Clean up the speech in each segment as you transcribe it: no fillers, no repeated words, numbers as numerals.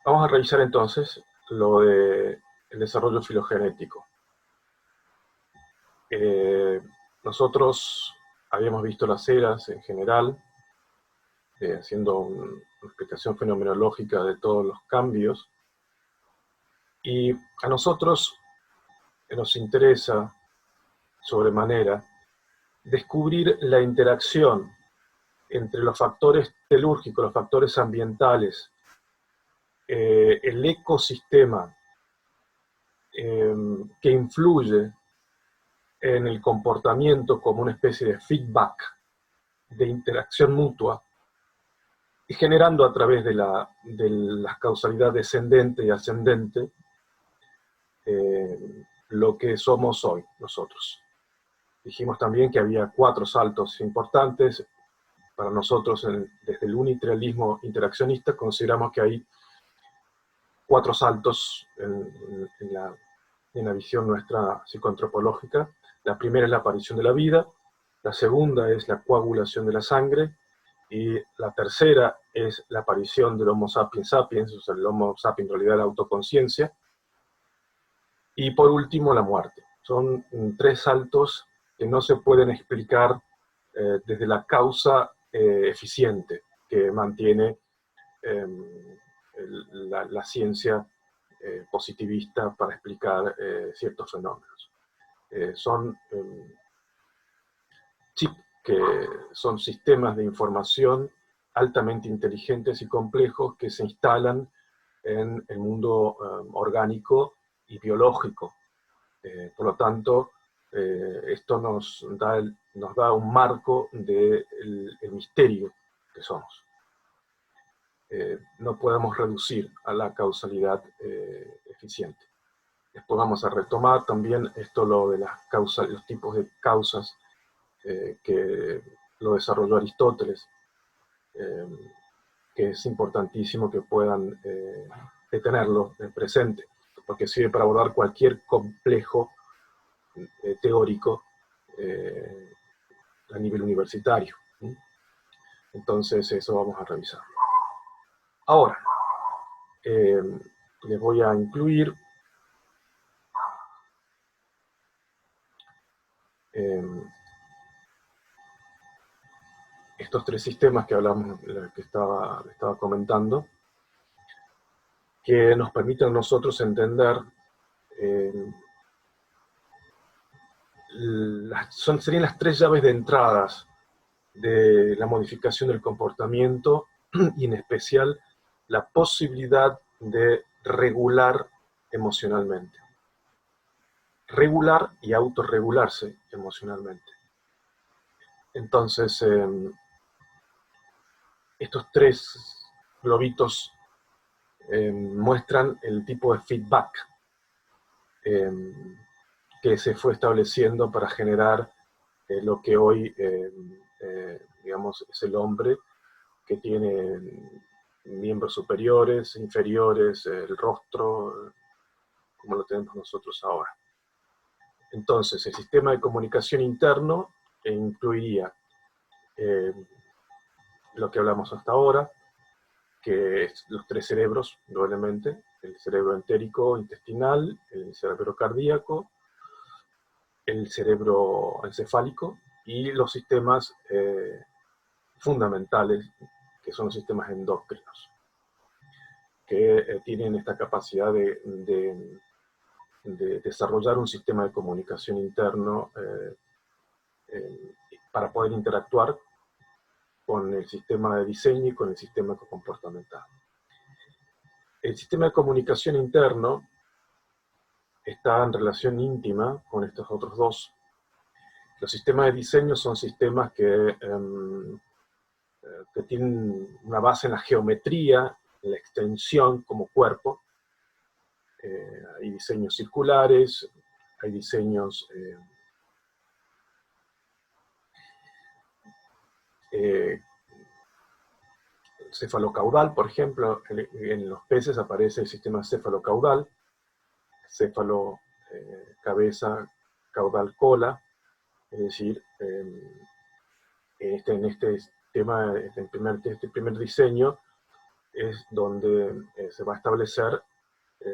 Vamos a revisar entonces lo del desarrollo filogenético. Nosotros habíamos visto las eras en general, haciendo una explicación fenomenológica de todos los cambios, y a nosotros nos interesa sobremanera descubrir la interacción entre los factores telúrgicos, los factores ambientales, el ecosistema que influye en el comportamiento como una especie de feedback, de interacción mutua, y generando a través de la causalidad descendente y ascendente lo que somos hoy nosotros. Dijimos también que había 4 saltos importantes. Para nosotros, desde el unilateralismo interaccionista, consideramos que hay 4 saltos en la visión nuestra psicoantropológica. La primera es la aparición de la vida, la segunda es la coagulación de la sangre, y la tercera es la aparición del Homo sapiens sapiens, o sea, el Homo sapiens en realidad la autoconciencia, y por último la muerte. Son 3 saltos que no se pueden explicar desde la causa eficiente que mantiene la ciencia positivista para explicar ciertos fenómenos. Son chips que son sistemas de información altamente inteligentes y complejos que se instalan en el mundo orgánico y biológico. Por lo tanto, esto nos da un marco del misterio que somos. No podemos reducir a la causalidad eficiente. Después vamos a retomar también lo de los tipos de causas que lo desarrolló Aristóteles, que es importantísimo que puedan tenerlo presente, porque sirve para abordar cualquier complejo teórico a nivel universitario. Entonces eso vamos a revisarlo. Ahora, les voy a incluir estos 3 sistemas que hablamos, que estaba comentando, que nos permiten a nosotros entender serían las 3 llaves de entradas de la modificación del comportamiento, y en especial la posibilidad de regular emocionalmente. Regular y autorregularse emocionalmente. Entonces, estos 3 globitos muestran el tipo de feedback que se fue estableciendo para generar lo que hoy, digamos, es el hombre, que tiene miembros superiores, inferiores, el rostro, como lo tenemos nosotros ahora. Entonces, el sistema de comunicación interno incluiría lo que hablamos hasta ahora, que es los 3 cerebros, probablemente, el cerebro entérico intestinal, el cerebro cardíaco, el cerebro encefálico, y los sistemas fundamentales, que son los sistemas endócrinos, que tienen esta capacidad de desarrollar un sistema de comunicación interno para poder interactuar con el sistema de diseño y con el sistema comportamental. El sistema de comunicación interno está en relación íntima con estos otros 2. Los sistemas de diseño son sistemas que tienen una base en la geometría, en la extensión como cuerpo. Hay diseños circulares, hay diseños cefalocaudal, por ejemplo. En los peces aparece el sistema cefalocaudal, céfalo, cabeza, caudal, cola. Es decir, en este tema, este primer diseño, es donde se va a establecer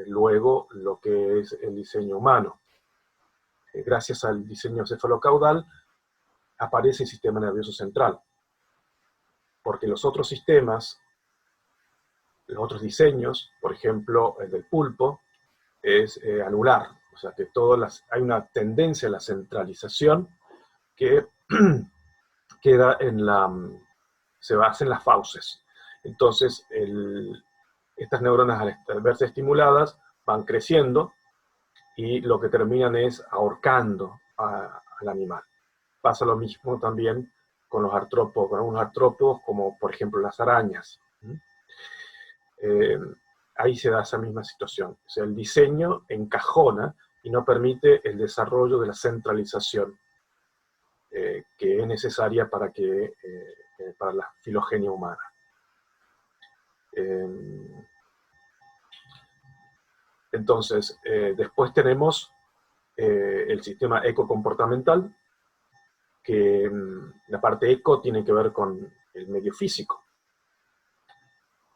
luego lo que es el diseño humano. Gracias al diseño cefalocaudal aparece el sistema nervioso central, porque los otros sistemas, los otros diseños, por ejemplo, el del pulpo, es anular, o sea que hay una tendencia a la centralización que queda se basa en las fauces. Entonces, estas neuronas al verse estimuladas van creciendo y lo que terminan es ahorcando al animal. Pasa lo mismo también con los artrópodos, con algunos artrópodos como por ejemplo las arañas. Ahí se da esa misma situación. O sea, el diseño encajona y no permite el desarrollo de la centralización que es necesaria para la filogenia humana. Entonces, después tenemos el sistema ecocomportamental, que la parte eco tiene que ver con el medio físico.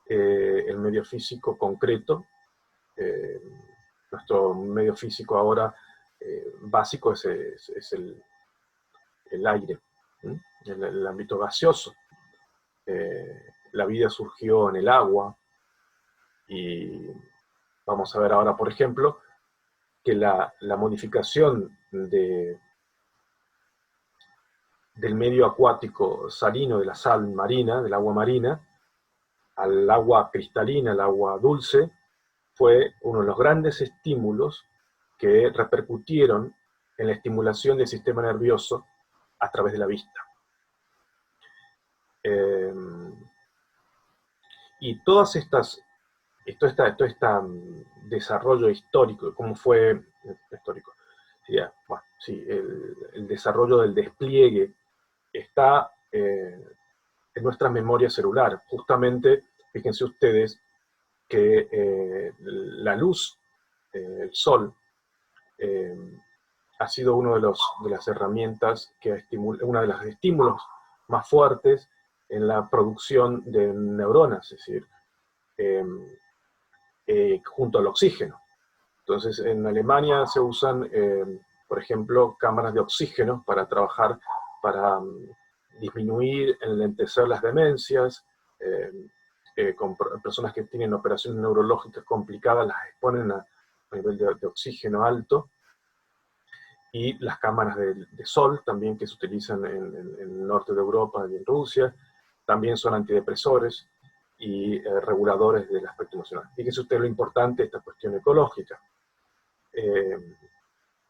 El medio físico concreto, nuestro medio físico ahora básico es el aire, el ámbito gaseoso. La vida surgió en el agua, y vamos a ver ahora, por ejemplo, que la modificación del medio acuático salino, de la sal marina, del agua marina, al agua cristalina, al agua dulce, fue uno de los grandes estímulos que repercutieron en la estimulación del sistema nervioso a través de la vista. Y todo este desarrollo histórico, ¿cómo fue histórico? Bueno, sí, el desarrollo del despliegue está en nuestra memoria celular. Justamente, fíjense ustedes que la luz, el sol, ha sido uno de las herramientas una de los estímulos más fuertes en la producción de neuronas, es decir, junto al oxígeno. Entonces, en Alemania se usan, por ejemplo, cámaras de oxígeno para trabajar, para disminuir, enlentecer las demencias. Con personas que tienen operaciones neurológicas complicadas, las exponen a nivel de oxígeno alto. Y las cámaras de sol también, que se utilizan en el norte de Europa y en Rusia, también son antidepresores y reguladores del aspecto emocional. Fíjese usted lo importante de esta cuestión ecológica.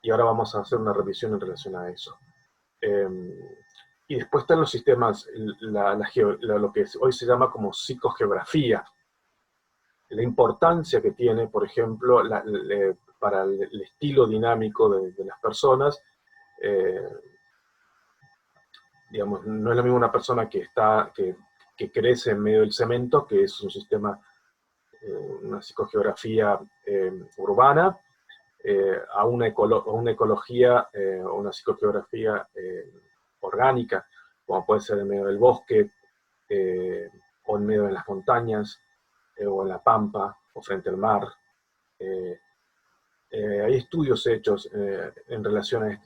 Y ahora vamos a hacer una revisión en relación a eso. Y después están los sistemas, lo que hoy se llama como psicogeografía. La importancia que tiene, por ejemplo, para el estilo dinámico de las personas. Digamos, no es lo mismo una persona que crece en medio del cemento, que es un sistema, una psicogeografía urbana, a una ecología o una psicogeografía orgánica, como puede ser en medio del bosque, o en medio de las montañas, o en la pampa, o frente al mar. Hay estudios hechos en relación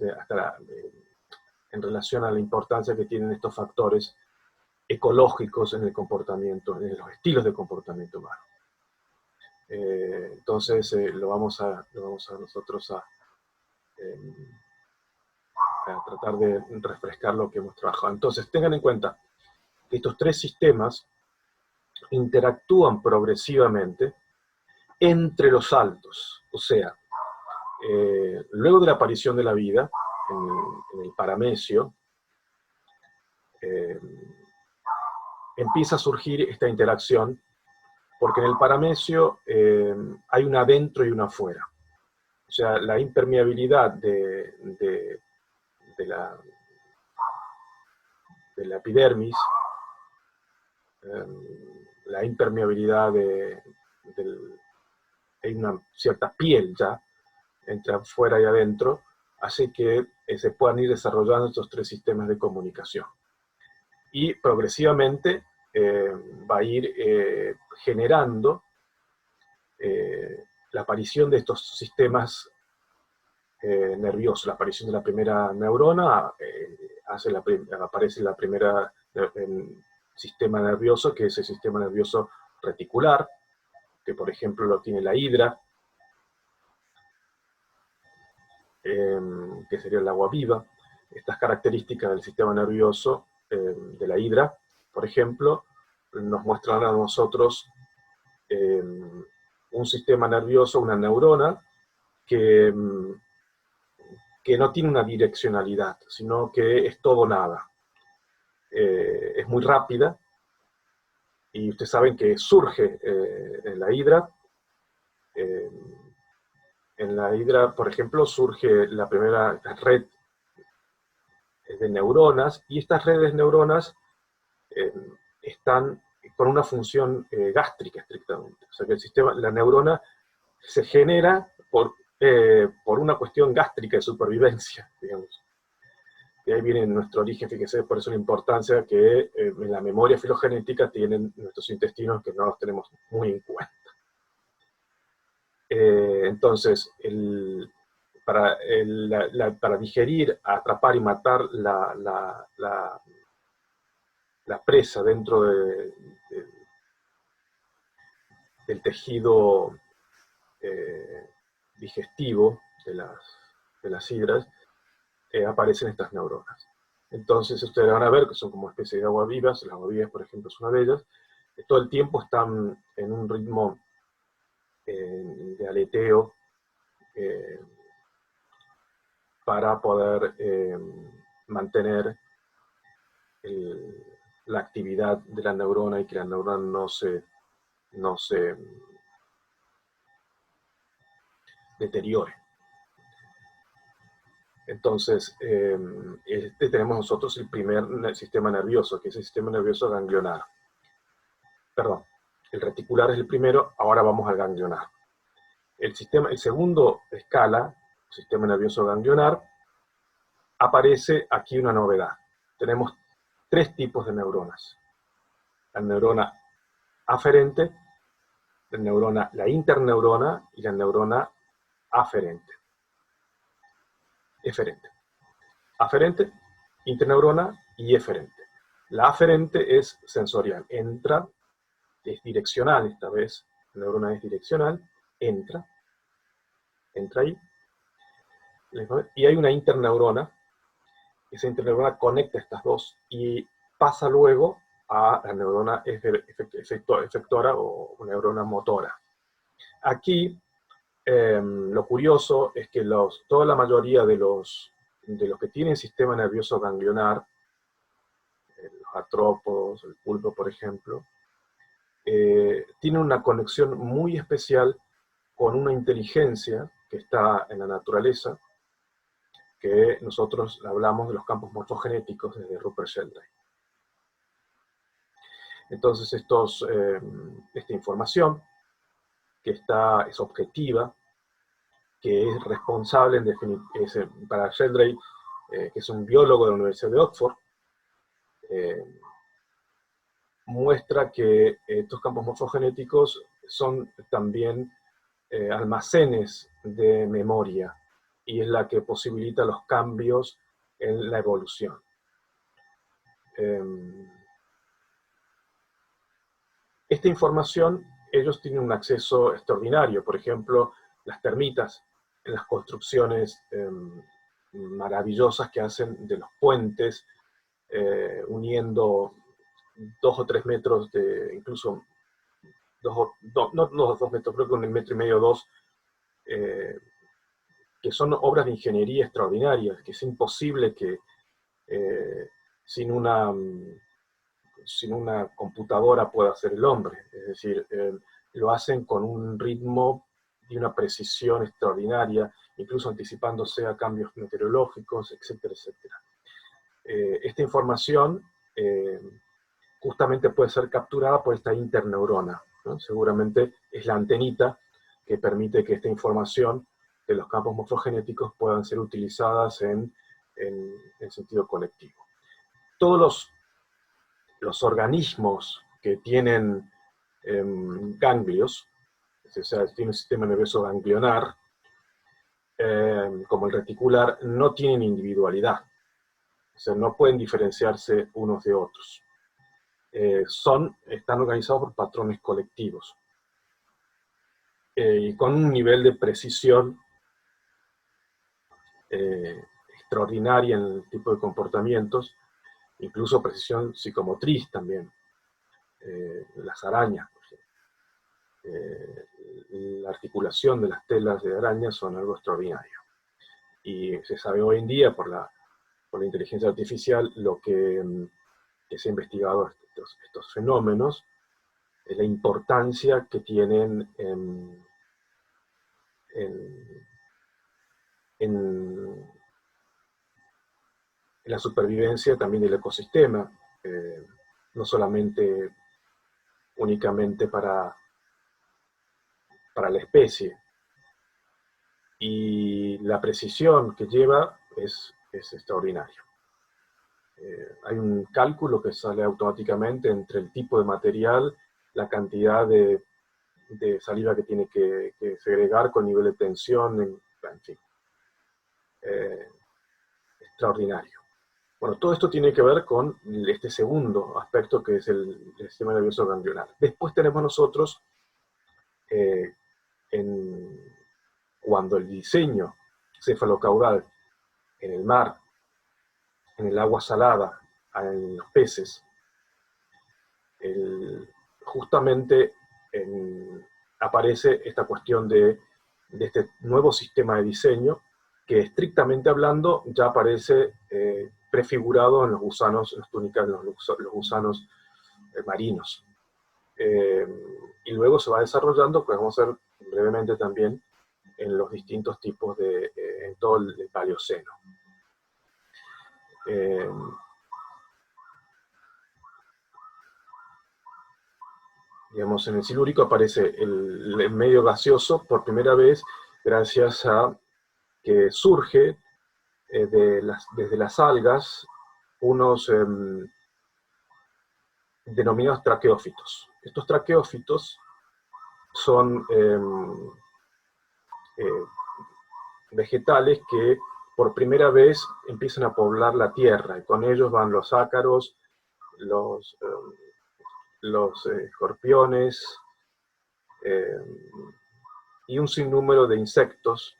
en relación a la importancia que tienen estos factores ecológicos en el comportamiento, en los estilos de comportamiento humano. Entonces lo vamos a nosotros a tratar de refrescar lo que hemos trabajado. Entonces tengan en cuenta que estos tres sistemas interactúan progresivamente entre los saltos, o sea, luego de la aparición de la vida, en el paramecio, empieza a surgir esta interacción, porque en el paramecio hay un adentro y un afuera. O sea, la impermeabilidad de la epidermis, la impermeabilidad hay una cierta piel ya, entre afuera y adentro, hace que se puedan ir desarrollando estos tres sistemas de comunicación. Y progresivamente va a ir generando la aparición de estos sistemas nerviosos. La aparición de la primera neurona aparece la primera sistema nervioso, que es el sistema nervioso reticular, que por ejemplo lo tiene la hidra, que sería el agua viva. Estas características del sistema nervioso de la hidra, por ejemplo, nos muestran a nosotros un sistema nervioso, una neurona, que no tiene una direccionalidad, sino que es todo nada. Es muy rápida, y ustedes saben que surge en la hidra. En la hidra, por ejemplo, surge la primera red de neuronas, y estas redes de neuronas están con una función gástrica estrictamente. O sea que la neurona se genera por una cuestión gástrica de supervivencia, digamos. Y ahí viene nuestro origen, fíjese, por eso la importancia que en la memoria filogenética tienen nuestros intestinos, que no los tenemos muy en cuenta. Entonces, para digerir, atrapar y matar la presa dentro del tejido digestivo de las hidras, aparecen estas neuronas. Entonces ustedes van a ver que son como especies de agua vivas. Las agua vivas, por ejemplo, es una de ellas. Todo el tiempo están en un ritmo de aleteo para poder mantener la actividad de la neurona, y que la neurona no se deteriore. Entonces, tenemos nosotros el primer sistema nervioso, que es el sistema nervioso ganglionar. Perdón, el reticular es el primero, ahora vamos al ganglionar. El segundo escala, sistema nervioso ganglionar, aparece aquí una novedad. Tenemos 3 tipos de neuronas. La neurona aferente, la interneurona y la neurona eferente. Aferente, interneurona y eferente. La aferente es sensorial, entra, es direccional esta vez, la neurona es direccional, entra ahí, y hay una interneurona. Esa interneurona conecta estas dos y pasa luego a la neurona efectora o neurona motora. Aquí lo curioso es que toda la mayoría de los que tienen sistema nervioso ganglionar, los artrópodos, el pulpo, por ejemplo, tienen una conexión muy especial con una inteligencia que está en la naturaleza, que nosotros hablamos de los campos morfogenéticos desde Rupert Sheldrake. Entonces esta información, que es objetiva, que es responsable, para Sheldrake, que es un biólogo de la Universidad de Oxford, muestra que estos campos morfogenéticos son también almacenes de memoria, y es la que posibilita los cambios en la evolución. Esta información, ellos tienen un acceso extraordinario. Por ejemplo, las termitas, en las construcciones maravillosas que hacen de los puentes, uniendo 2 o 3 metros incluso no 2 metros, creo que 1,5 metros, 2, que son obras de ingeniería extraordinarias, que es imposible que sin una computadora pueda hacer el hombre. Es decir, lo hacen con un ritmo y una precisión extraordinaria, incluso anticipándose a cambios meteorológicos, etcétera, etcétera. Esta información justamente puede ser capturada por esta interneurona, ¿no? Seguramente es la antenita que permite que esta información de los campos morfogenéticos puedan ser utilizadas en sentido colectivo. Todos los organismos que tienen ganglios, o sea, tienen un sistema nervioso ganglionar, como el reticular, no tienen individualidad. O sea, no pueden diferenciarse unos de otros. Están organizados por patrones colectivos. Y con un nivel de precisión extraordinaria en el tipo de comportamientos, incluso precisión psicomotriz también. Las arañas, por ejemplo. La articulación de las telas de araña son algo extraordinario. Y se sabe hoy en día por la inteligencia artificial lo que se ha investigado estos fenómenos, la importancia que tienen en la supervivencia también del ecosistema, no solamente únicamente para la especie. Y la precisión que lleva es extraordinaria. Hay un cálculo que sale automáticamente entre el tipo de material, la cantidad de saliva que tiene que segregar con nivel de tensión, en fin. Extraordinario. Bueno, todo esto tiene que ver con este segundo aspecto que es el sistema nervioso ganglionar. Después tenemos nosotros, cuando el diseño cefalocaudal en el mar, en el agua salada, en los peces, justamente aparece esta cuestión de este nuevo sistema de diseño que, estrictamente hablando, ya aparece prefigurado en los gusanos, en las túnicas de los gusanos marinos. Y luego se va desarrollando, pues vamos a ver brevemente también, en los distintos tipos en todo el Paleoceno. Digamos, en el Silúrico aparece el medio gaseoso por primera vez gracias a que surge desde las algas unos denominados traqueófitos. Estos traqueófitos son vegetales que por primera vez empiezan a poblar la tierra, y con ellos van los ácaros, los escorpiones, y un sinnúmero de insectos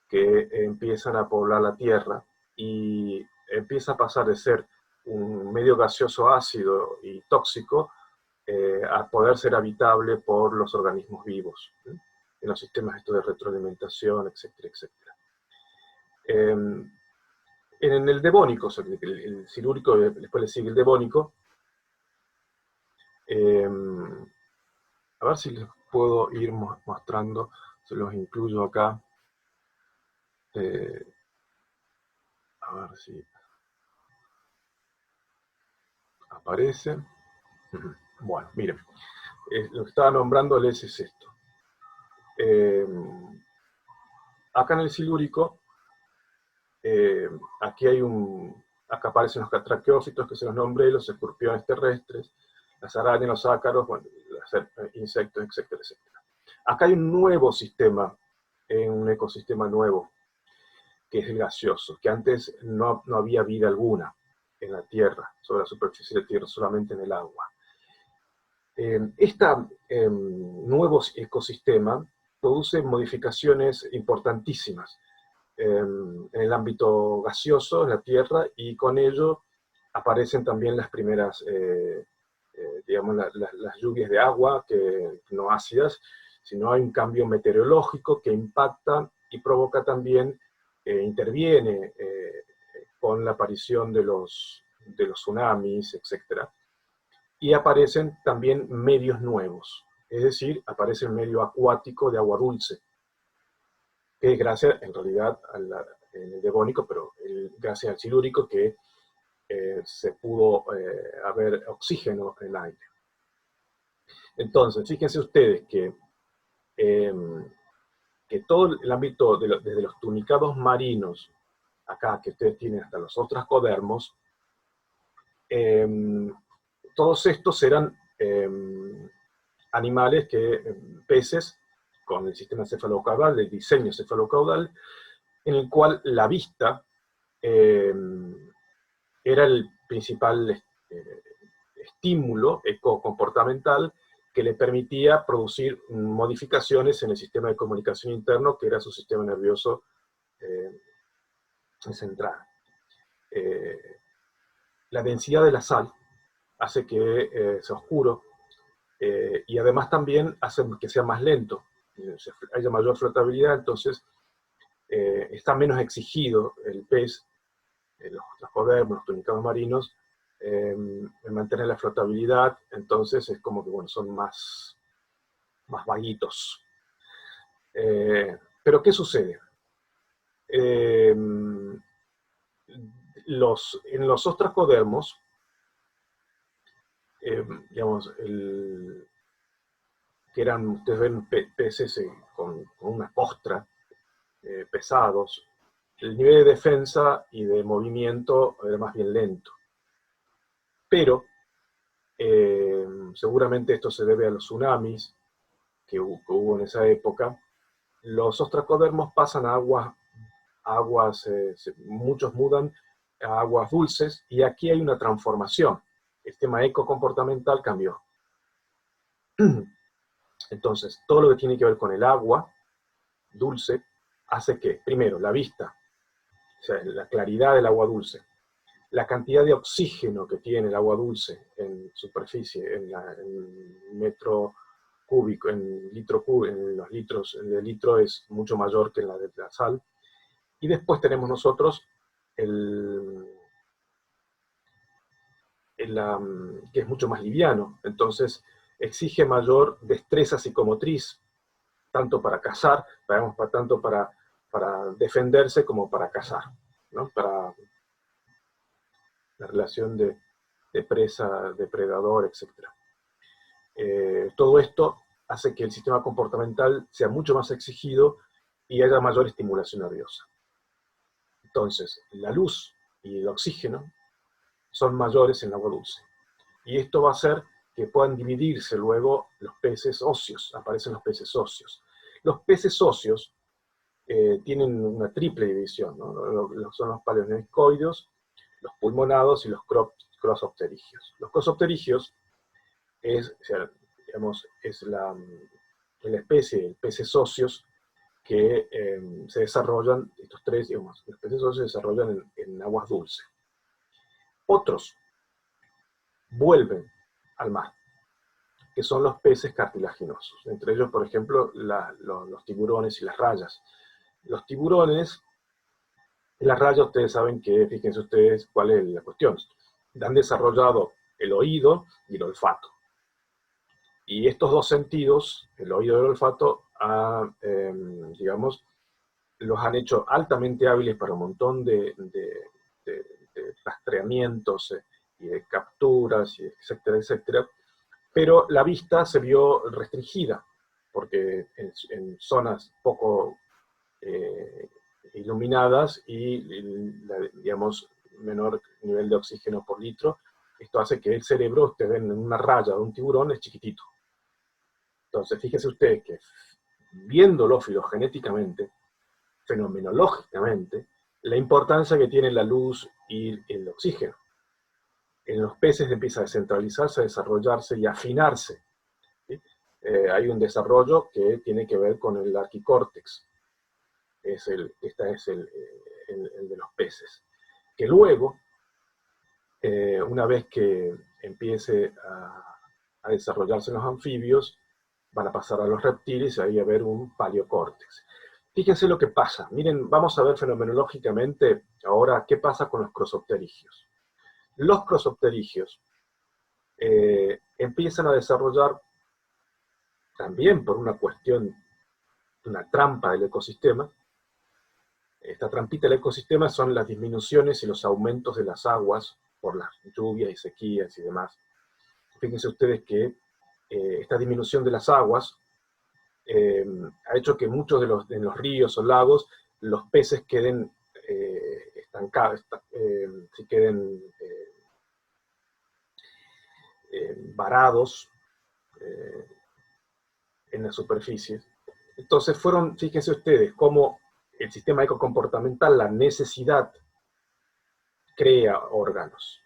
que empiezan a poblar la tierra, y empieza a pasar de ser un medio gaseoso ácido y tóxico a poder ser habitable por los organismos vivos, en los sistemas estos de retroalimentación, etcétera, etcétera. En el devónico, el silúrico, después le sigue el devónico. A ver si les puedo ir mostrando, se los incluyo acá. A ver si aparece. Bueno, miren, lo que estaba nombrándoles es esto. Acá en el silúrico, acá aparecen los traqueófitos, que se los nombré, los escorpiones terrestres, las arañas, los ácaros, bueno, los insectos, etcétera, etcétera. Acá hay un nuevo sistema, un ecosistema nuevo, que es el gaseoso, que antes no había vida alguna en la Tierra, sobre la superficie de la Tierra, solamente en el agua. Este nuevo ecosistema produce modificaciones importantísimas en el ámbito gaseoso, en la Tierra, y con ello aparecen también las primeras, digamos, las lluvias de agua, que no ácidas, sino hay un cambio meteorológico que impacta y provoca también, interviene con la aparición de los tsunamis, etc. Y aparecen también medios nuevos, es decir, aparece el medio acuático de agua dulce, que es gracias, en realidad, en el devónico, pero gracias al silúrico, que se pudo haber oxígeno en el aire. Entonces, fíjense ustedes que todo el ámbito, desde los tunicados marinos, acá que ustedes tienen hasta los ostracodermos, todos estos eran animales peces, con el sistema cefalocaudal, el diseño cefalocaudal, en el cual la vista era el principal estímulo ecocomportamental que le permitía producir modificaciones en el sistema de comunicación interno, que era su sistema nervioso central. La densidad de la sal hace que sea oscuro, y además también hace que sea más lento, haya mayor flotabilidad, entonces está menos exigido el pez, los tracodermos, los tunicados marinos, en mantener la flotabilidad, entonces es como que, bueno, son más vaguitos. Pero ¿qué sucede? En los ostracodermos, digamos, que eran, ustedes ven peces con una costra, pesados, el nivel de defensa y de movimiento era más bien lento. Pero seguramente esto se debe a los tsunamis que hubo en esa época. Los ostracodermos pasan a aguas, muchos mudan a aguas dulces, y aquí hay una transformación. El tema ecocomportamental cambió. Entonces, todo lo que tiene que ver con el agua dulce hace que, primero, la vista, o sea, la claridad del agua dulce, la cantidad de oxígeno que tiene el agua dulce en superficie, en metro cúbico, en litro cúbico, en los litros, el litro es mucho mayor que la de la sal. Y después tenemos nosotros que es mucho más liviano, entonces exige mayor destreza psicomotriz, tanto para cazar, tanto para defenderse como para cazar, ¿no? Para la relación de presa, depredador, etc. Todo esto hace que el sistema comportamental sea mucho más exigido y haya mayor estimulación nerviosa. Entonces, la luz y el oxígeno son mayores en el agua dulce. Y esto va a hacer que puedan dividirse luego los peces óseos, aparecen los peces óseos. Los peces óseos tienen una triple división, ¿no? Son los paleonecoideos, los pulmonados y los crosopterigios. Los crosopterigios es la especie de peces óseos que se desarrollan, estos tres, digamos, los peces óseos se desarrollan en aguas dulces. Otros vuelven al mar, que son los peces cartilaginosos. Entre ellos, por ejemplo, los tiburones y las rayas. Los tiburones y las rayas, ustedes saben que, fíjense ustedes cuál es la cuestión, han desarrollado el oído y el olfato. Y estos dos sentidos, el oído y el olfato, digamos, los han hecho altamente hábiles para un montón de rastreamientos y de capturas, etcétera, etcétera. Pero la vista se vio restringida, porque en zonas poco iluminadas y, digamos, menor nivel de oxígeno por litro, esto hace que el cerebro, ustedes ven en una raya de un tiburón, es chiquitito. Entonces, fíjese usted que viéndolo filogenéticamente, fenomenológicamente, la importancia que tiene la luz y el oxígeno. En los peces empieza a descentralizarse, a desarrollarse y a afinarse. ¿Sí? Hay un desarrollo que tiene que ver con el arquicórtex. Este es el de los peces. Que luego, una vez que empiece a desarrollarse en los anfibios, van a pasar a los reptiles y ahí va a haber un paleocórtex. Fíjense lo que pasa. Miren, vamos a ver fenomenológicamente ahora qué pasa con los crosopterigios. Los crosopterigios empiezan a desarrollar, también por una cuestión, una trampa del ecosistema. Esta trampita del ecosistema son las disminuciones y los aumentos de las aguas por las lluvias y sequías y demás. Fíjense ustedes que esta disminución de las aguas ha hecho que muchos en los ríos o lagos los peces queden estancados, varados en la superficie. Entonces fíjense ustedes, cómo el sistema ecocomportamental, la necesidad, crea órganos.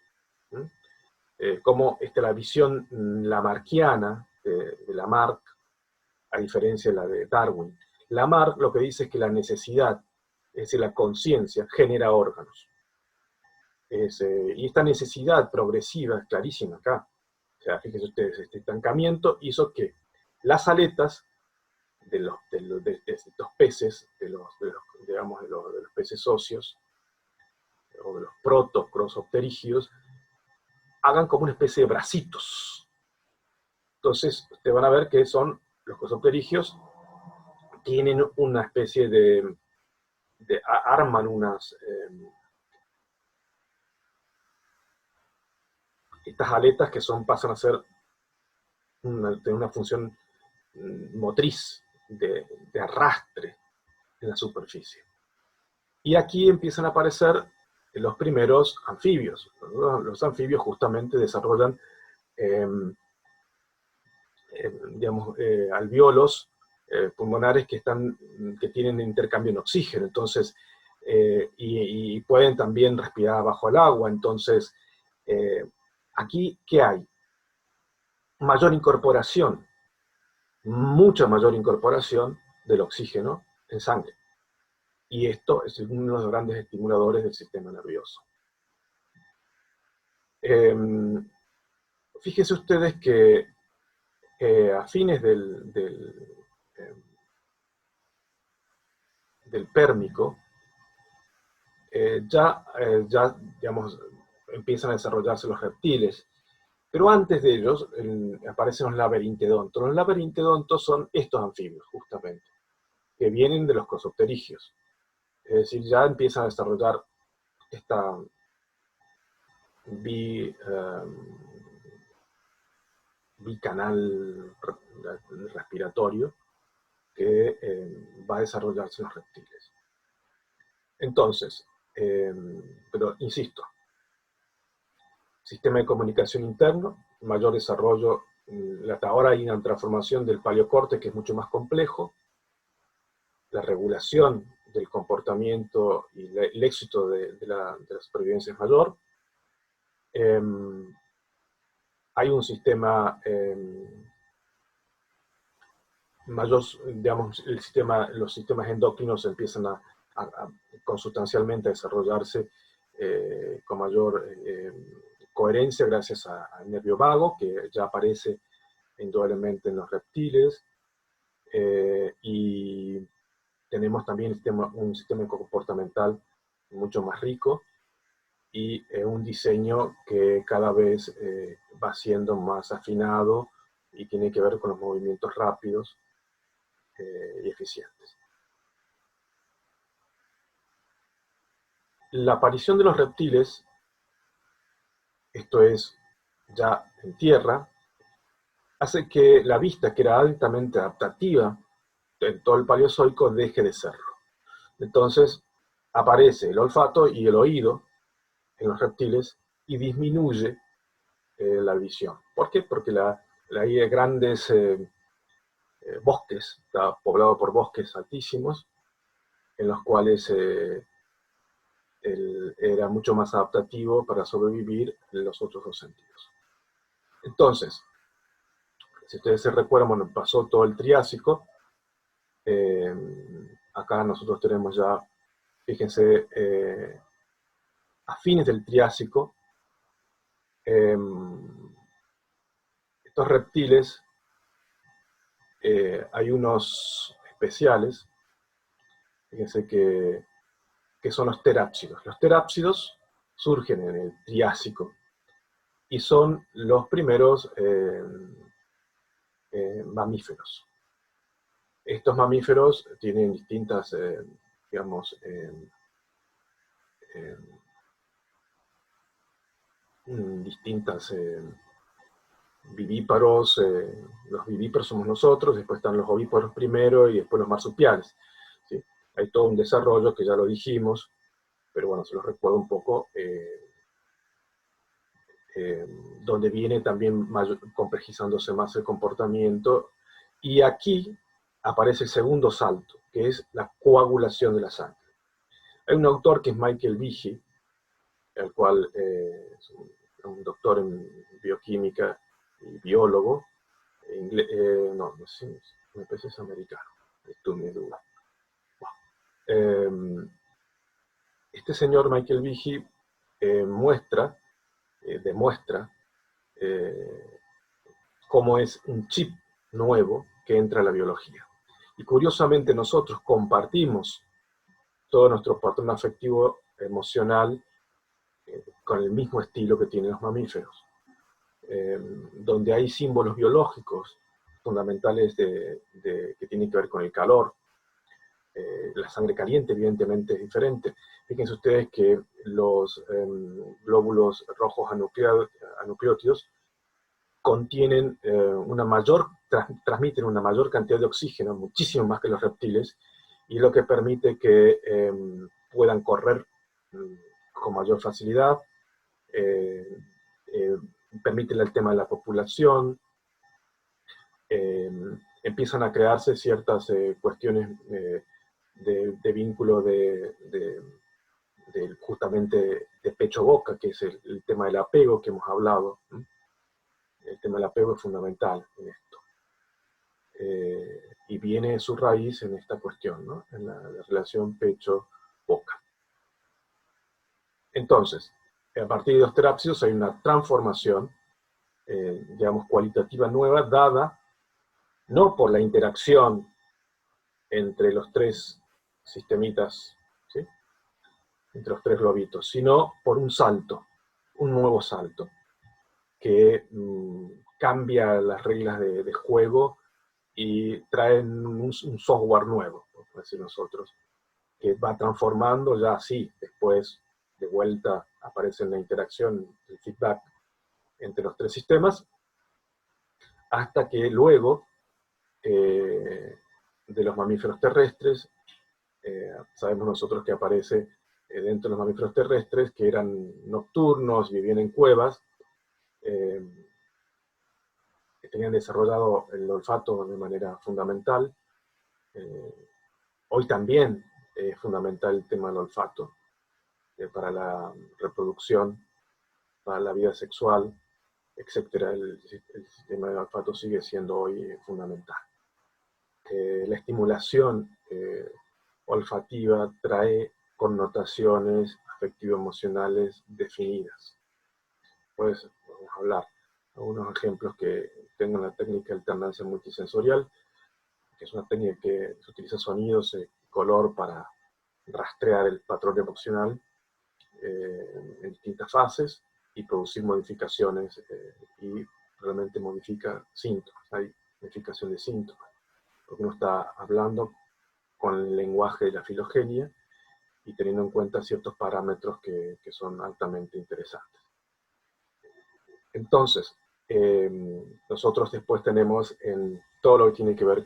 Cómo la visión lamarckiana de Lamarck, a diferencia de la de Darwin. Lamarck lo que dice es que la necesidad, es decir, la conciencia, genera órganos. Y esta necesidad progresiva es clarísima acá. O sea, fíjense ustedes, este estancamiento hizo que las aletas de estos peces, digamos, de los peces óseos, o de los proto-crossopterígidos, hagan como una especie de bracitos. Entonces, ustedes van a ver que los crossopterígidos tienen una especie arman estas aletas que pasan a ser tener una función motriz de arrastre en la superficie. Y aquí empiezan a aparecer los primeros anfibios. Los anfibios justamente desarrollan digamos, alvéolos pulmonares que tienen intercambio en oxígeno, entonces, y pueden también respirar bajo el agua. Entonces, aquí, ¿qué hay? Mayor incorporación, mucha mayor incorporación del oxígeno en sangre. Y esto es uno de los grandes estimuladores del sistema nervioso. Fíjense ustedes que a fines del Pérmico, ya digamos, empiezan a desarrollarse los reptiles, pero antes de ellos aparecen los laberintodontos. Los laberintodontos son estos anfibios, justamente, que vienen de los crossopterígidos. Es decir, ya empiezan a desarrollar esta bicanal respiratorio que va a desarrollarse en los reptiles. Entonces, pero insisto, sistema de comunicación interno, mayor desarrollo, hasta ahora hay una transformación del paleocorte que es mucho más complejo, la regulación del comportamiento y el éxito de la supervivencia es mayor. Hay un sistema mayor, digamos, los sistemas endocrinos empiezan a consustancialmente a desarrollarse con mayor coherencia gracias al nervio vago, que ya aparece indudablemente en los reptiles, y tenemos también un sistema comportamental mucho más rico, y un diseño que cada vez va siendo más afinado y tiene que ver con los movimientos rápidos y eficientes. La aparición de los reptiles, esto es ya en tierra, hace que la vista, que era altamente adaptativa en todo el Paleozoico, deje de serlo. Entonces aparece el olfato y el oído en los reptiles y disminuye la visión. ¿Por qué? Porque hay grandes bosques, está poblado por bosques altísimos, en los cuales era mucho más adaptativo para sobrevivir en los otros dos sentidos. Entonces, si ustedes se recuerdan, bueno, pasó todo el Triásico, acá nosotros tenemos ya, fíjense, a fines del Triásico, estos reptiles, hay unos especiales, fíjense que son los terápsidos. Los terápsidos surgen en el Triásico y son los primeros mamíferos. Estos mamíferos tienen distintas, digamos, distintas vivíparos. Los vivíparos somos nosotros, después están los ovíparos primero y después los marsupiales, ¿sí? Hay todo un desarrollo que ya lo dijimos, pero bueno, se los recuerdo un poco. donde viene también complejizándose más el comportamiento. Y aquí aparece el segundo salto, que es la coagulación de la sangre. Hay un autor que es Michael Behe, el cual es un doctor en bioquímica y biólogo, no sé, me parece es americano, esto me duda. Este señor Michael Behe demuestra cómo es un chip nuevo que entra a la biología. Y curiosamente nosotros compartimos todo nuestro patrón afectivo emocional con el mismo estilo que tienen los mamíferos, donde hay símbolos biológicos fundamentales que tienen que ver con el calor. La sangre caliente evidentemente es diferente. Fíjense ustedes que los glóbulos rojos anucleótidos contienen transmiten una mayor cantidad de oxígeno, muchísimo más que los reptiles, y lo que permite que puedan correr con mayor facilidad, permite el tema de la populación, empiezan a crearse ciertas cuestiones de vínculo justamente de pecho-boca, que es el tema del apego que hemos hablado. El tema del apego es fundamental en esto. Y viene su raíz en esta cuestión, ¿no? En la relación pecho-boca. Entonces, a partir de los terápsidos hay una transformación, digamos, cualitativa nueva, dada no por la interacción entre los tres sistemitas, ¿sí? Entre los tres globitos, sino por un salto, un nuevo salto, que cambia las reglas de juego y trae un software nuevo, por decir nosotros, que va transformando ya así, después de vuelta aparece la interacción, el feedback entre los tres sistemas, hasta que luego de los mamíferos terrestres, sabemos nosotros que aparece dentro de los mamíferos terrestres, que eran nocturnos, vivían en cuevas, que tenían desarrollado el olfato de manera fundamental. Hoy también es fundamental el tema del olfato para la reproducción, para la vida sexual, etc. El sistema del olfato sigue siendo hoy fundamental. La estimulación olfativa trae connotaciones afectivo-emocionales definidas. Pues vamos a hablar algunos ejemplos que tengo en la técnica de alternancia multisensorial, que es una técnica que se utiliza sonidos y color para rastrear el patrón emocional en distintas fases y producir modificaciones y realmente modifica síntomas. Hay modificación de síntomas, porque uno está hablando con el lenguaje de la filogenia y teniendo en cuenta ciertos parámetros que son altamente interesantes. Entonces, nosotros después tenemos en todo lo que tiene que ver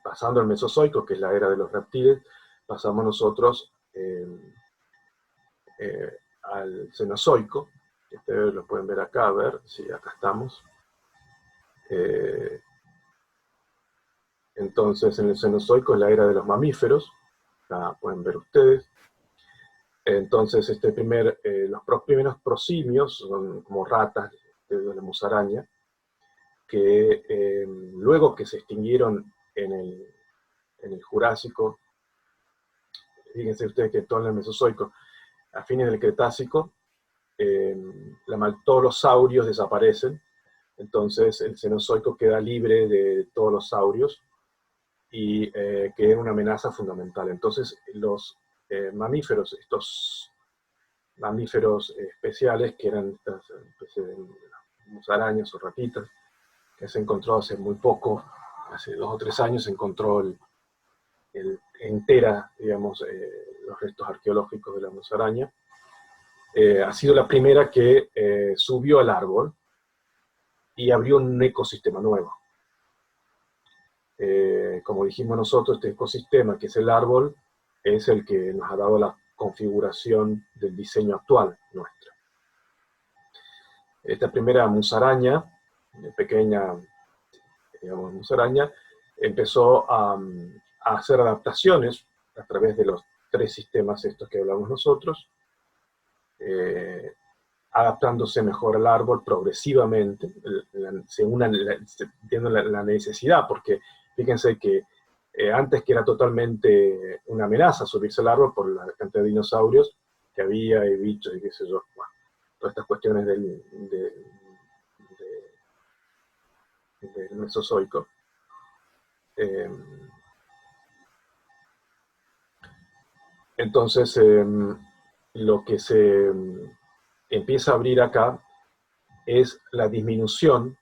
pasando el Mesozoico, que es la era de los reptiles, pasamos nosotros al Cenozoico, que ustedes lo pueden ver acá, a ver, sí, acá estamos. Entonces, en el Cenozoico es la era de los mamíferos, acá pueden ver ustedes. Entonces, los primeros prosimios son como ratas de la musaraña, que luego que se extinguieron en el Jurásico, fíjense ustedes que todo en el Mesozoico, a fines del Cretácico, todos los saurios desaparecen, entonces el Cenozoico queda libre de todos los saurios y que era una amenaza fundamental. Entonces los mamíferos, estos mamíferos especiales, que eran estas especies de musarañas o ratitas, que se encontró hace muy poco, hace 2 o 3 años, se encontró entera, digamos, los restos arqueológicos de la musaraña. Ha sido la primera que subió al árbol y abrió un ecosistema nuevo. Como dijimos nosotros, este ecosistema, que es el árbol, es el que nos ha dado la configuración del diseño actual nuestro. Esta primera musaraña, pequeña, digamos, musaraña, empezó a hacer adaptaciones a través de los 3 sistemas estos que hablamos nosotros, adaptándose mejor al árbol progresivamente, según la necesidad, porque fíjense que antes que era totalmente una amenaza subirse al árbol por la cantidad de dinosaurios que había y bichos y qué sé yo, bueno, todas estas cuestiones del Mesozoico. Entonces, lo que se empieza a abrir acá es la disminución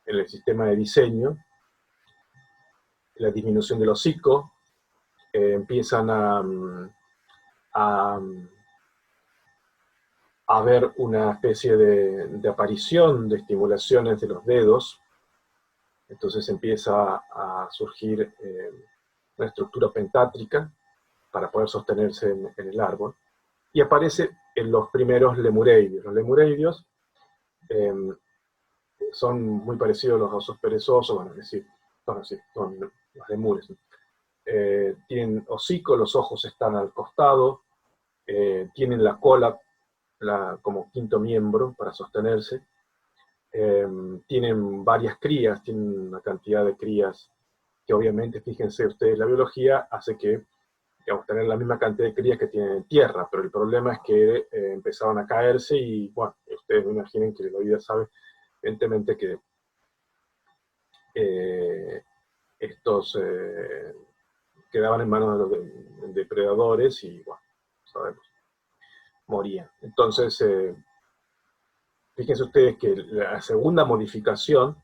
en el sistema de diseño, la disminución del hocico, empiezan a haber una especie de aparición de estimulaciones de los dedos, entonces empieza a surgir una estructura pentátrica para poder sostenerse en el árbol, y aparece en los primeros lemureidios. Los lemureidios son muy parecidos a los osos perezosos, bueno, es decir, son los lemures. Tienen hocico, los ojos están al costado, tienen la cola como quinto miembro para sostenerse, tienen varias crías, tienen una cantidad de crías que obviamente, fíjense ustedes, la biología hace que, digamos, tener la misma cantidad de crías que tienen en tierra, pero el problema es que empezaban a caerse y, bueno, ustedes me imaginen que la vida sabe, evidentemente, que estos quedaban en manos de los depredadores y, bueno, sabemos, morían. Entonces, fíjense ustedes que la segunda modificación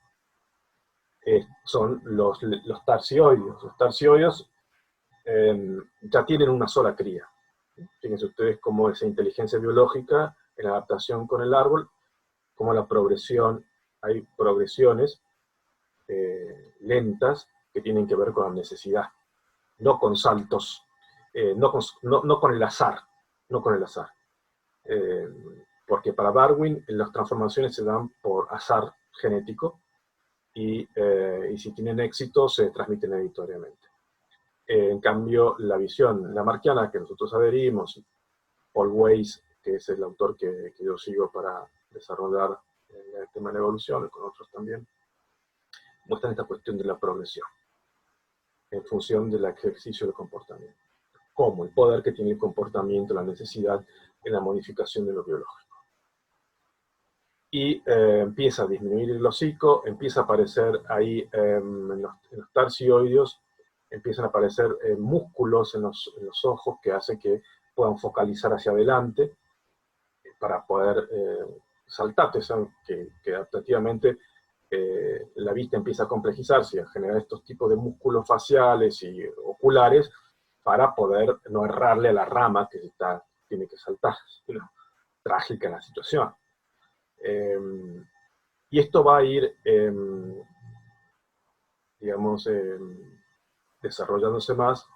son los tarsioides. Los tarsioides ya tienen una sola cría. Fíjense ustedes cómo esa inteligencia biológica, en la adaptación con el árbol, cómo la progresión, hay progresiones lentas que tienen que ver con la necesidad, no con saltos, no con el azar, no con el azar. Porque para Darwin las transformaciones se dan por azar genético y si tienen éxito se transmiten hereditariamente. En cambio, la visión lamarckiana que nosotros adherimos, Paul Weiss, que es el autor que yo sigo para desarrollar el tema de la evolución, y con otros también, muestran esta cuestión de la progresión en función del ejercicio del comportamiento. Como el poder que tiene el comportamiento, la necesidad en la modificación de lo biológico. Y empieza a disminuir el hocico, empieza a aparecer ahí en los tarsioides, empiezan a aparecer músculos en los ojos que hacen que puedan focalizar hacia adelante para poder saltar. Ustedes saben que adaptativamente la vista empieza a complejizarse y a generar estos tipos de músculos faciales y oculares para poder no errarle a la rama que tiene que saltar. ¿No? Trágica la situación. Y esto va a ir, digamos, desarrollándose más.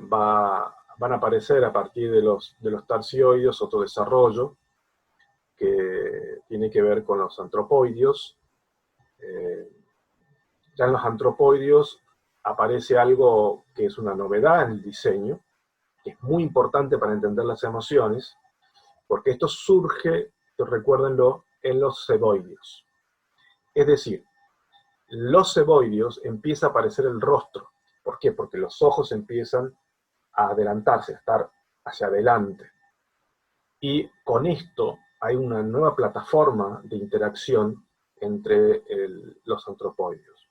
Van a aparecer a partir de los tarsioides otro desarrollo que tiene que ver con los antropoideos. Ya en los antropoideos aparece algo que es una novedad en el diseño, que es muy importante para entender las emociones, porque esto surge, recuérdenlo, en los ceboideos. Es decir, los ceboideos empieza a aparecer el rostro. ¿Por qué? Porque los ojos empiezan a adelantarse, a estar hacia adelante. Y con esto hay una nueva plataforma de interacción entre los antropoideos,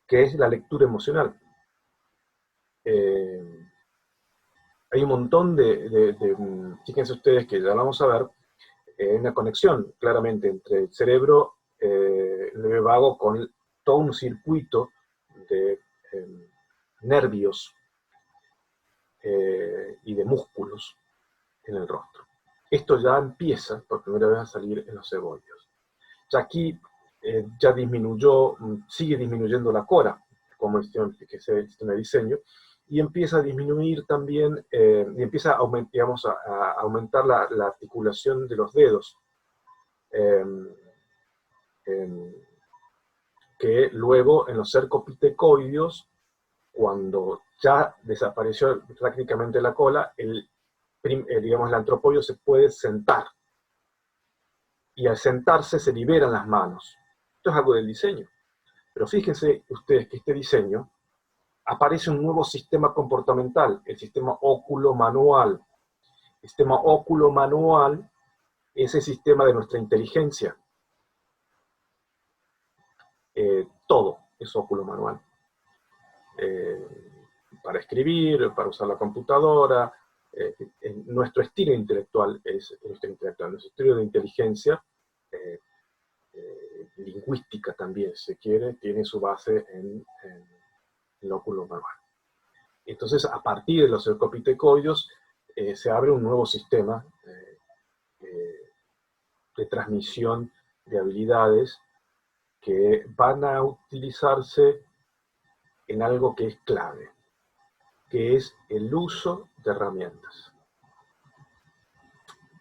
que es la lectura emocional. Hay un montón fíjense ustedes que ya vamos a ver, una conexión claramente entre el cerebro leve vago con todo un circuito de nervios y de músculos en el rostro. Esto ya empieza por primera vez a salir en los ceboideos. Ya aquí ya disminuyó, sigue disminuyendo la cora, como que es el sistema de diseño, y empieza a disminuir también, y empieza a, digamos, a aumentar la articulación de los dedos, que luego en los cercopitecoideos, cuando ya desapareció prácticamente la cola, digamos, el antropoide se puede sentar, y al sentarse se liberan las manos. Esto es algo del diseño. Pero fíjense ustedes que este diseño aparece un nuevo sistema comportamental, el sistema óculo-manual. El sistema óculo-manual es el sistema de nuestra inteligencia. Todo es óculo-manual. Para escribir, para usar la computadora, nuestro estilo intelectual nuestro estilo de inteligencia, lingüística también, si se quiere, tiene su base en el óculo manual. Entonces, a partir de los cercopitecoideos, se abre un nuevo sistema de transmisión de habilidades que van a utilizarse en algo que es clave, que es el uso de herramientas.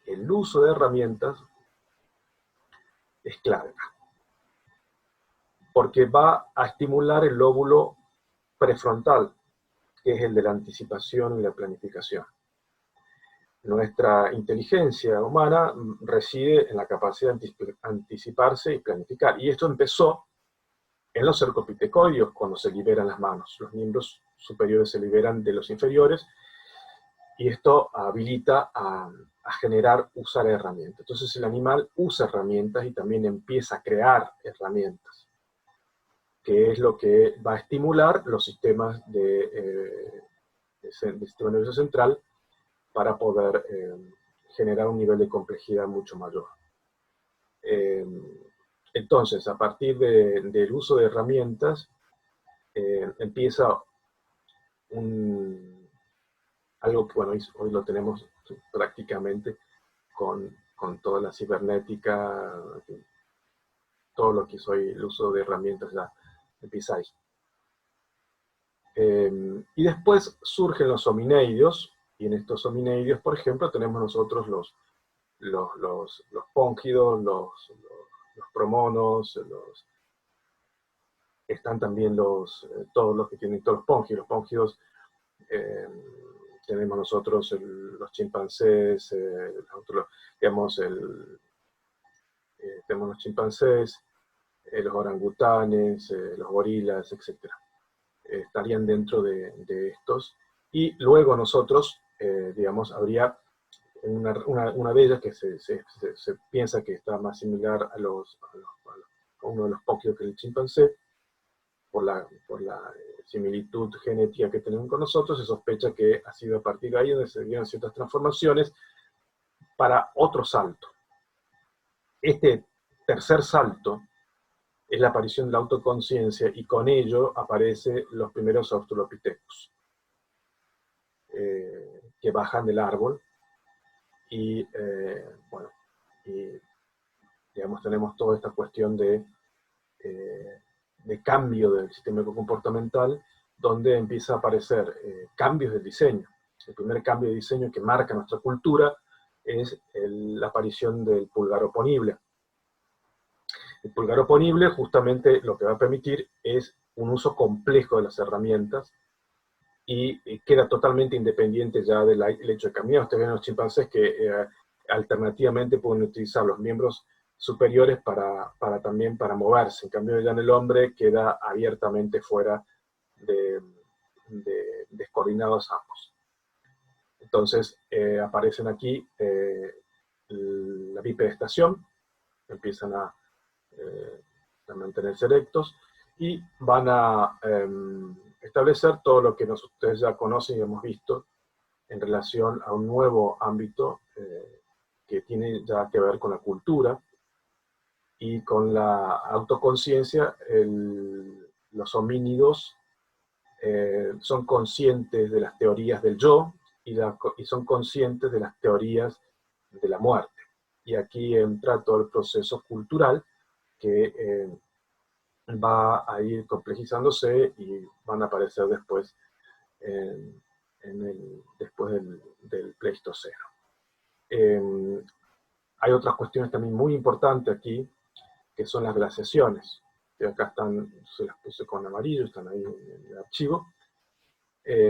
El uso de herramientas es clave, porque va a estimular el lóbulo prefrontal, que es el de la anticipación y la planificación. Nuestra inteligencia humana reside en la capacidad de anticiparse y planificar. Y esto empezó en los cercopitecoideos, cuando se liberan las manos. Los miembros superiores se liberan de los inferiores, y esto habilita a usar herramientas. Entonces el animal usa herramientas y también empieza a crear herramientas, que es lo que va a estimular los sistemas del sistema nervioso central para poder generar un nivel de complejidad mucho mayor. Entonces, a partir del uso de herramientas, empieza algo que, bueno, hoy lo tenemos prácticamente con toda la cibernética, todo lo que es hoy el uso de herramientas ya empieza ahí. Y después surgen los homineidos, y en estos homineidos, por ejemplo, tenemos nosotros los póngidos, los promonos, están también todos los que tienen todos los póngidos. Los póngidos, tenemos nosotros los chimpancés, digamos, tenemos los chimpancés, los orangutanes, los gorilas, etc. Estarían dentro de estos. Y luego nosotros, digamos, habría una de ellas que se piensa que está más similar a uno de los póngidos que el chimpancé, por la similitud genética que tenemos con nosotros. Se sospecha que ha sido a partir de ahí donde se dieron ciertas transformaciones para otro salto. Este tercer salto es la aparición de la autoconciencia, y con ello aparecen los primeros australopithecus, que bajan del árbol, y bueno, y digamos, tenemos toda esta cuestión de cambio del sistema comportamental, donde empieza a aparecer cambios del diseño. El primer cambio de diseño que marca nuestra cultura es la aparición del pulgar oponible. El pulgar oponible justamente lo que va a permitir es un uso complejo de las herramientas, y queda totalmente independiente ya del hecho de caminar. Ustedes ven los chimpancés que alternativamente pueden utilizar los miembros superiores también para moverse. En cambio, ya en el hombre queda abiertamente fuera de descoordinados ambos. Entonces aparecen aquí la bipedestación, empiezan a mantenerse erectos, y van a establecer todo lo que ustedes ya conocen y hemos visto en relación a un nuevo ámbito que tiene ya que ver con la cultura y con la autoconciencia. Los homínidos son conscientes de las teorías del yo, y son conscientes de las teorías de la muerte. Y aquí entra todo el proceso cultural que va a ir complejizándose, y van a aparecer después después del Pleistoceno. Hay otras cuestiones también muy importantes aquí, que son las glaciaciones, que acá están, se las puse con amarillo, están ahí en el archivo.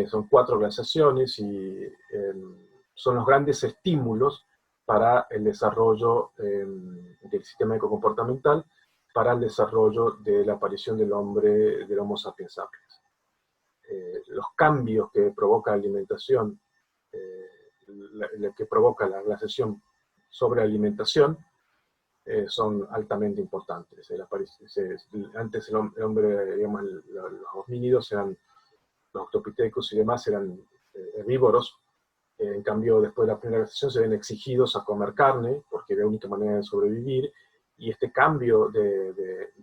Son 4 glaciaciones y son los grandes estímulos para el desarrollo del sistema ecocomportamental, para el desarrollo de la aparición del hombre, del Homo sapiens sapiens. Los cambios que provoca la alimentación, que provoca la glaciación sobre alimentación, son altamente importantes. Antes el hombre, digamos, los homínidos eran, los octopithecus y demás eran herbívoros. En cambio, después de la primera glaciación se ven exigidos a comer carne, porque es la única manera de sobrevivir, y este cambio de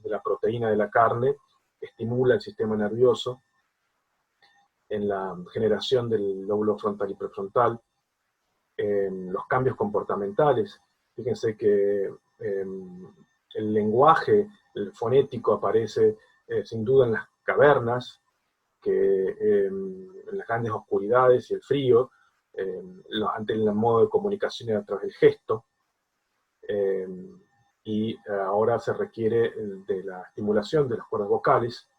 la proteína de la carne estimula el sistema nervioso en la generación del lóbulo frontal y prefrontal, los cambios comportamentales. Fíjense que el lenguaje, el fonético aparece sin duda en las cavernas, que en las grandes oscuridades y el frío, antes el modo de comunicación era a través del gesto, y ahora se requiere de la estimulación de las cuerdas vocales.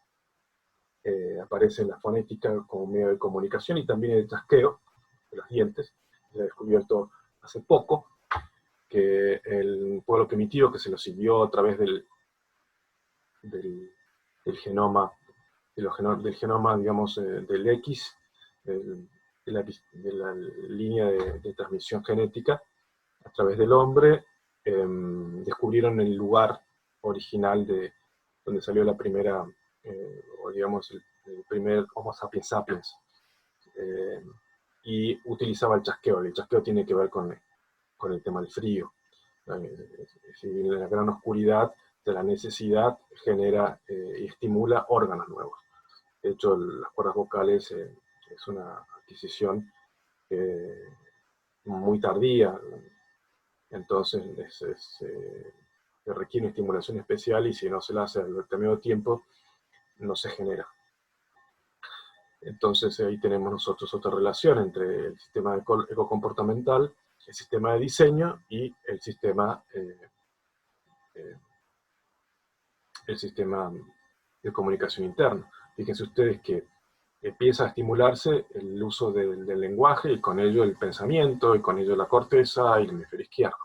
Aparece la fonética como medio de comunicación y también el chasqueo de los dientes. Se ha descubierto hace poco que el pueblo primitivo, que se lo siguió a través del genoma, del genoma, digamos, del X, de la línea de transmisión genética, a través del hombre, descubrieron el lugar original de donde salió la primera, o digamos, el primer Homo sapiens sapiens, y utilizaba el chasqueo. El chasqueo tiene que ver con el tema del frío. En la gran oscuridad de la necesidad genera y estimula órganos nuevos. De hecho, las cuerdas vocales es una adquisición muy tardía, entonces se requiere una estimulación especial y si no se la hace al determinado tiempo, no se genera. Entonces ahí tenemos nosotros otra relación entre el sistema ecocomportamental, el sistema de diseño y el sistema de comunicación interna. Fíjense ustedes que empieza a estimularse el uso del lenguaje y con ello el pensamiento y con ello la corteza y el hemisferio izquierdo.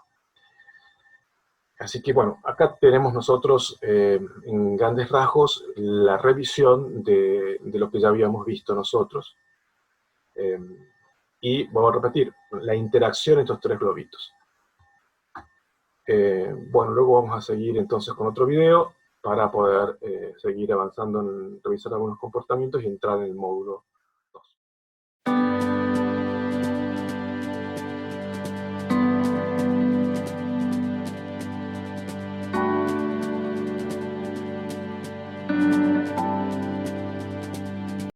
Así que bueno, acá tenemos nosotros en grandes rasgos la revisión de lo que ya habíamos visto nosotros. Y vamos a repetir, la interacción entre estos 3 globitos. Bueno, luego vamos a seguir entonces con otro video para poder seguir avanzando en revisar algunos comportamientos y entrar en el módulo